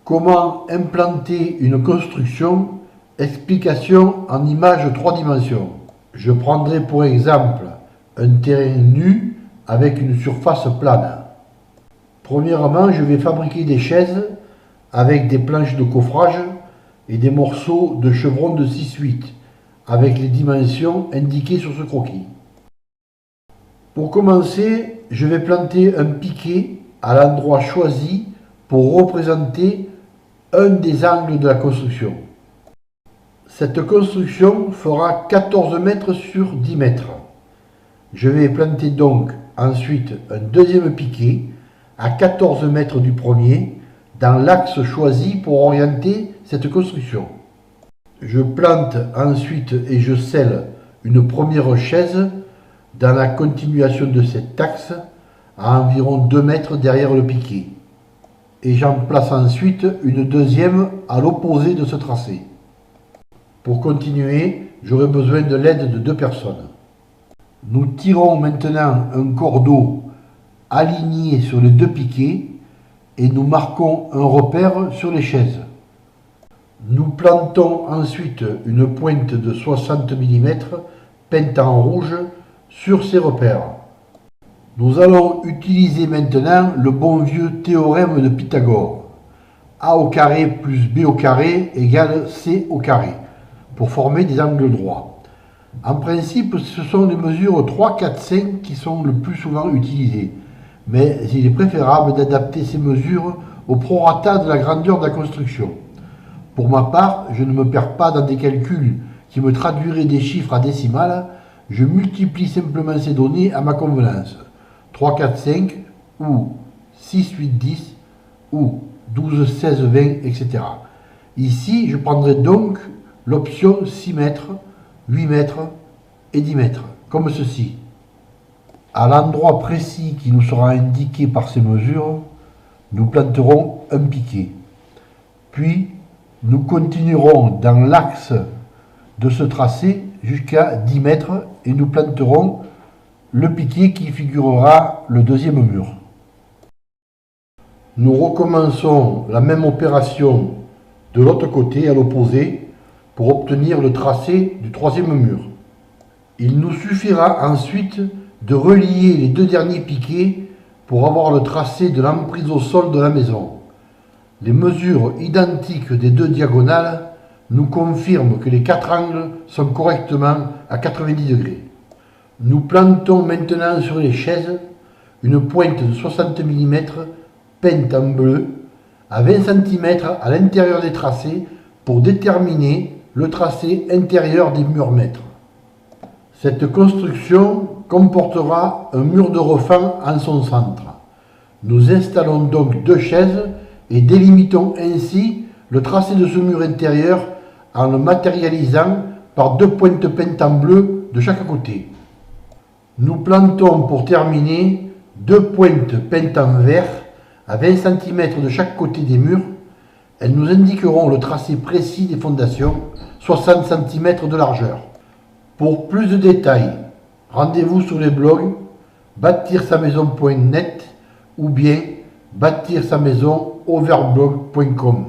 Comment implanter une construction? Explication en images 3 dimensions. Je prendrai pour exemple un terrain nu avec une surface plane. Premièrement, je vais fabriquer des chaises avec des planches de coffrage et des morceaux de chevron de 6-8 avec les dimensions indiquées sur ce croquis. Pour commencer, je vais planter un piquet à l'endroit choisi pour représenter un des angles de la construction. Cette construction fera 14 mètres sur 10 mètres. Je vais planter donc ensuite un deuxième piquet à 14 mètres du premier dans l'axe choisi pour orienter cette construction. Je plante ensuite et je scelle une première chaise dans la continuation de cet axe à environ 2 mètres derrière le piquet. Et j'en place ensuite une deuxième à l'opposé de ce tracé. Pour continuer, j'aurai besoin de l'aide de 2 personnes. Nous tirons maintenant un cordeau aligné sur les 2 piquets et nous marquons un repère sur les chaises. Nous plantons ensuite une pointe de 60 mm peinte en rouge sur ces repères. Nous allons utiliser maintenant le bon vieux théorème de Pythagore. A au carré plus B au carré égale C au carré pour former des angles droits. En principe, ce sont les mesures 3, 4, 5 qui sont le plus souvent utilisées, mais il est préférable d'adapter ces mesures au prorata de la grandeur de la construction. Pour ma part, je ne me perds pas dans des calculs qui me traduiraient des chiffres à décimales, je multiplie simplement ces données à ma convenance. 3, 4, 5, ou 6, 8, 10, ou 12, 16, 20, etc. Ici, je prendrai donc l'option 6 mètres, 8 mètres et 10 mètres, comme ceci. À l'endroit précis qui nous sera indiqué par ces mesures, nous planterons un piquet. Puis, nous continuerons dans l'axe de ce tracé jusqu'à 10 mètres et nous planterons le piquet qui figurera le deuxième mur. Nous recommençons la même opération de l'autre côté, à l'opposé, pour obtenir le tracé du troisième mur. Il nous suffira ensuite de relier les 2 derniers piquets pour avoir le tracé de l'emprise au sol de la maison. Les mesures identiques des 2 diagonales nous confirment que les 4 angles sont correctement à 90 degrés. Nous plantons maintenant sur les chaises une pointe de 60 mm peinte en bleu à 20 cm à l'intérieur des tracés pour déterminer le tracé intérieur des murs mètres. Cette construction comportera un mur de refend en son centre. Nous installons donc 2 chaises et délimitons ainsi le tracé de ce mur intérieur en le matérialisant par 2 pointes peintes en bleu de chaque côté. Nous plantons pour terminer 2 pointes peintes en vert à 20 cm de chaque côté des murs. Elles nous indiqueront le tracé précis des fondations, 60 cm de largeur. Pour plus de détails, rendez-vous sur les blogs bâtir-sa-maison.net ou bien bâtir-sa-maison overblog.com.